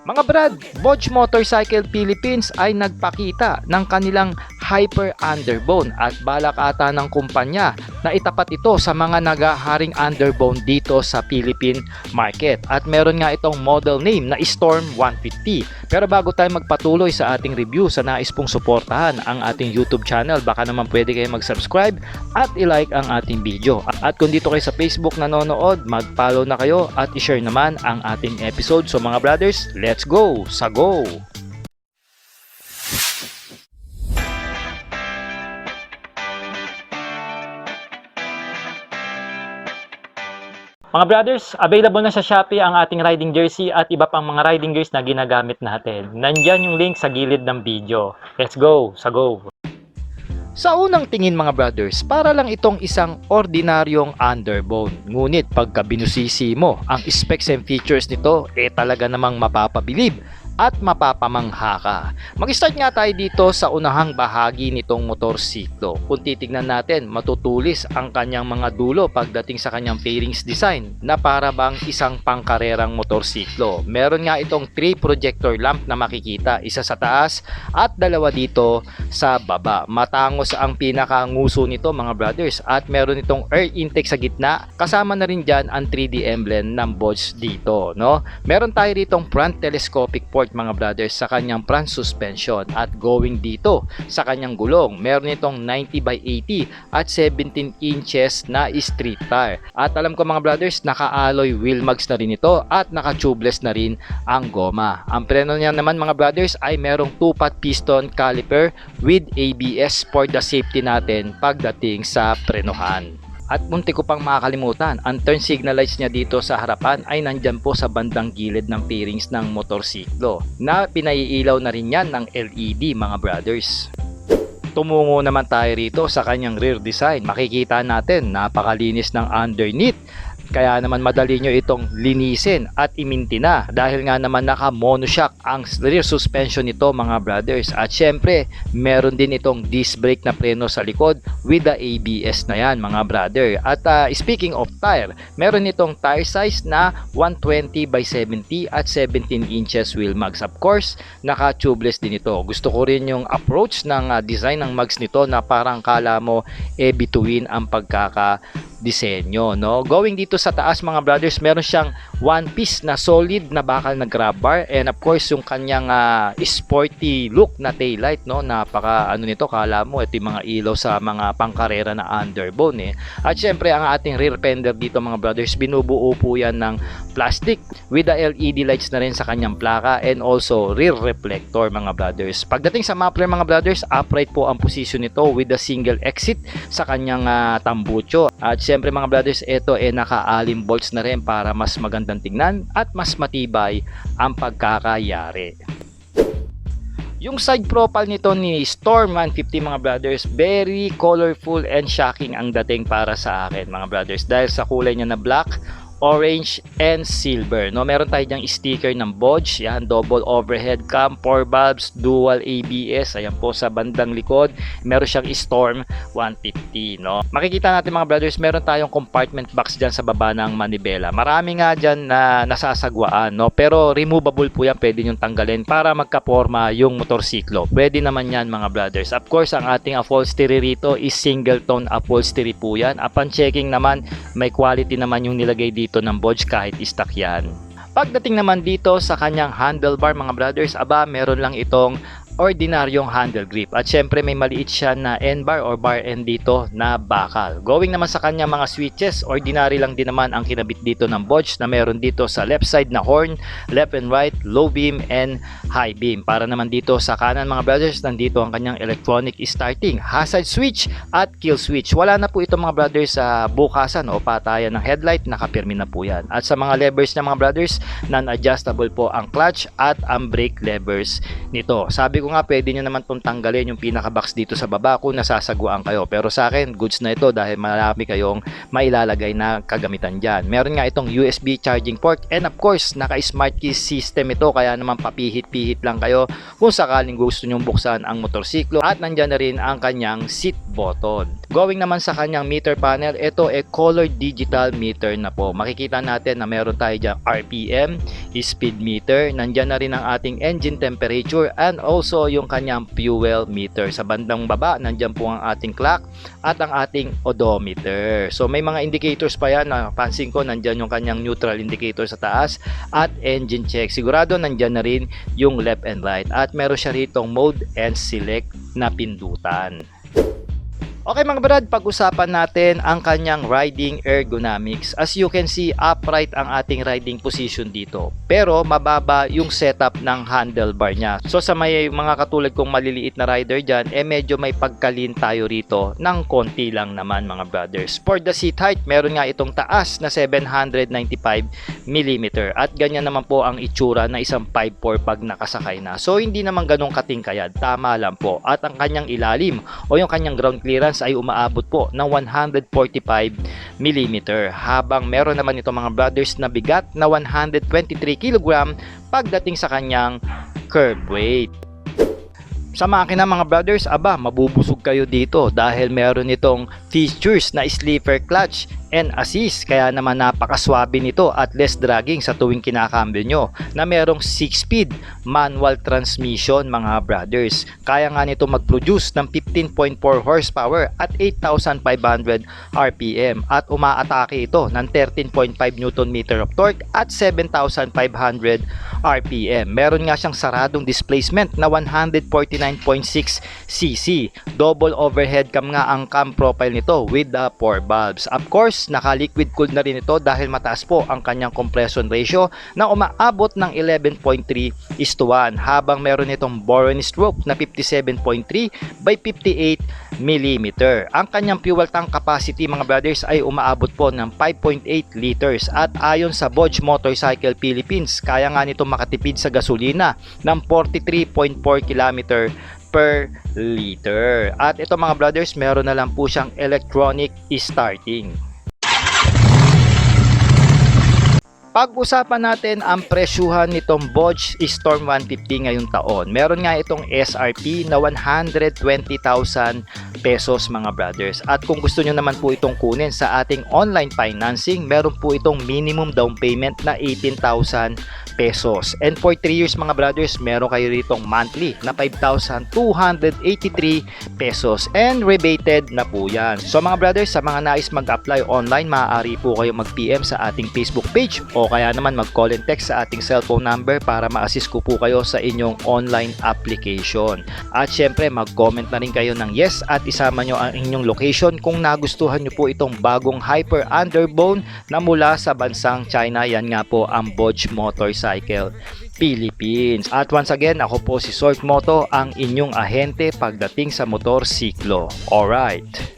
Mga brad, Bodge Motorcycle Philippines ay nagpakita ng kanilang Hyper Underbone at balak ata ng kumpanya na itapat ito sa mga nagaharing underbone dito sa Philippine market. At meron nga itong model name na Storm 150. Pero bago tayo magpatuloy sa ating review, sa nais pong suportahan ang ating YouTube channel, baka naman pwede kayo mag-subscribe at i-like ang ating video. At kung dito kayo sa Facebook nanonood, mag-follow na kayo at i-share naman ang ating episode. So mga brothers, let's go! Sa go! Mga brothers, available na sa Shopee ang ating riding jersey at iba pang mga riding gears na ginagamit natin. Nandyan yung link sa gilid ng video. Let's go! Sa go! Sa unang tingin mga brothers, para lang itong isang ordinaryong underbone. Ngunit pagka binusisi mo, ang specs and features nito talaga namang mapapabilib at mapapamangha ka. Mag-start nga tayo dito sa unahang bahagi nitong motorsiklo. Kung titignan natin, matutulis ang kanyang mga dulo pagdating sa kanyang fairings design na para bang isang pangkarerang motorsiklo. Meron nga itong 3 projector lamp na makikita, isa sa taas at dalawa dito sa baba. Matangos ang pinakanguso nito mga brothers at meron itong air intake sa gitna. Kasama na rin dyan ang 3D emblem ng Bodge dito. No? Meron tayo ditong front telescopic port mga brothers sa kanyang front suspension at going dito sa kanyang gulong. Meron itong 90 by 80 at 17 inches na street tire. At alam ko mga brothers, naka-alloy wheel mags na rin ito at naka-tubeless na rin ang goma. Ang preno niya naman mga brothers ay merong 2-pot piston caliper with ABS for the safety natin pagdating sa prenohan. At munti ko pang makakalimutan, ang turn signal lights niya dito sa harapan ay nandyan po sa bandang gilid ng fairings ng motorsiklo na pinaiilaw na rin yan ng LED mga brothers. Tumungo naman tayo rito sa kanyang rear design. Makikita natin napakalinis ng underneath. Kaya naman madali nyo itong linisin at iminti na dahil nga naman naka monoshock ang rear suspension nito mga brothers. At syempre meron din itong disc brake na preno sa likod with the ABS na yan mga brother. At speaking of tire, meron itong tire size na 120 by 70 at 17 inches wheel mags. Of course naka tubeless din ito. Gusto ko rin yung approach ng design ng mags nito na parang kala mo bituin ang pagkaka-disenyo, no? Going dito sa taas mga brothers, meron siyang one piece na solid na bakal na grab bar and of course yung kanyang sporty look na taillight, no? Napaka nito, kala mo ito yung mga ilaw sa mga pangkarera na underbone At syempre ang ating rear fender dito mga brothers, binubuo po yan ng plastic with the LED lights na rin sa kanyang plaka and also rear reflector mga brothers. Pagdating sa muffler mga brothers, upright po ang position nito with the single exit sa kanyang tambucho. At syempre mga brothers, ito naka-alim bolts na rin para mas magandang tingnan at mas matibay ang pagkakayari. Yung side profile nito ni Storm 150 mga brothers, very colorful and shocking ang dating para sa akin mga brothers dahil sa kulay niya na black, orange and silver, no? Meron tayo diyang sticker ng Bodge, yan, double overhead cam, 4 valves, dual ABS, ayan po sa bandang likod. Meron siyang Storm 150, no? Makikita natin mga brothers, meron tayong compartment box dyan sa baba ng manibela. Marami nga dyan na nasasagwaan, no? Pero removable po yan, pwede nyo tanggalin para magkaporma yung motorsiklo. Pwede naman yan mga brothers. Of course, ang ating upholstery rito is single tone upholstery po yan. Upon checking naman, may quality naman yung nilagay dito ng Bodge kahit stock yan. Pagdating naman dito sa kanyang handlebar mga brothers, meron lang itong ordinaryong handle grip at syempre may maliit siya na end bar or bar end dito na bakal. Going naman sa kanya mga switches, ordinary lang din naman ang kinabit dito ng Bodge na meron dito sa left side na horn, left and right, low beam and high beam. Para naman dito sa kanan mga brothers, nandito ang kanyang electronic starting, hazard switch at kill switch. Wala na po ito mga brothers sa bukasan o patayan ng headlight, nakapirmi na po yan. At sa mga levers niya mga brothers, non-adjustable po ang clutch at ang brake levers nito. Sabi ko ko nga, pwede nyo naman pong tanggalin yung pinaka-box dito sa baba kung nasasaguan kayo. Pero sa akin, goods na ito dahil marami kayong mailalagay na kagamitan dyan. Meron nga itong USB charging port and of course, naka-smart key system ito kaya naman papihit-pihit lang kayo kung sakaling gusto nyong buksan ang motorsiklo. At nandyan na rin ang kanyang seat button. Going naman sa kanyang meter panel, ito ay color digital meter na po. Makikita natin na meron tayo dyan RPM, speed meter, nandyan na rin ang ating engine temperature and also yung kanyang fuel meter. Sa bandang baba, nandyan po ang ating clock at ang ating odometer. So may mga indicators pa yan, napansin ko nandyan yung kanyang neutral indicator sa taas at engine check. Sigurado nandyan na rin yung left and right at meron siya ritong mode and select na pindutan. Okay mga brad, pag-usapan natin ang kanyang riding ergonomics. As you can see, upright ang ating riding position dito. Pero mababa yung setup ng handlebar niya. So sa may mga katulad kong maliliit na rider dyan, medyo may pagkalin tayo rito ng konti lang naman mga brothers. For the seat height, meron nga itong taas na 795mm. At ganyan naman po ang itsura na isang 5'4" pag nakasakay na. So hindi naman ganong katingkayad, tama lang po. At ang kanyang ilalim o yung kanyang ground clearance ay umaabot po ng 145mm, habang meron naman ito mga brothers na bigat na 123kg pagdating sa kanyang curb weight. Sa makina mga brothers, mabubusog kayo dito dahil meron itong features na sleeper clutch and assist, kaya naman napakaswabe nito at less dragging sa tuwing kinakambyo nyo, na merong 6-speed manual transmission mga brothers. Kaya nga nito mag-produce ng 15.4 horsepower at 8,500 RPM at umaatake ito ng 13.5 Nm of torque at 7,500 RPM. Meron nga siyang saradong displacement na 149.6cc. Double overhead cam nga ang cam profile nito with the 4 valves. Of course, naka-liquid cooled na rin ito dahil mataas po ang kanyang compression ratio na umaabot ng 11.3:1, habang meron itong Boron stroke na 57.3 by 58mm. Ang kanyang fuel tank capacity mga brothers ay umaabot po ng 5.8 liters at ayon sa Bodge Motorcycle Philippines, kaya nga nito makatipid sa gasolina ng 43.4 km per liter. At ito mga brothers, meron na lang po siyang electronic starting. Pag-usapan natin ang presyuhan nitong Bodge Storm 150 ngayong taon. Meron nga itong SRP na 120,000 pesos mga brothers. At kung gusto nyo naman po itong kunin sa ating online financing, meron po itong minimum down payment na 18,000 pesos. And for 3 years mga brothers, meron kayo ritong monthly na 5,283 pesos. And rebated na po yan. So mga brothers, sa mga nais mag-apply online, maaari po kayo mag-PM sa ating Facebook page o kaya naman mag-call and text sa ating cellphone number para ma-assist ko po kayo sa inyong online application. At syempre, mag-comment na rin kayo ng yes at isama nyo ang inyong location kung nagustuhan nyo po itong bagong Hyper Underbone na mula sa bansang China. Yan nga po ang Bodge Motorcycle Philippines. At once again, ako po si Sork Moto, ang inyong ahente pagdating sa motorsiklo. Alright.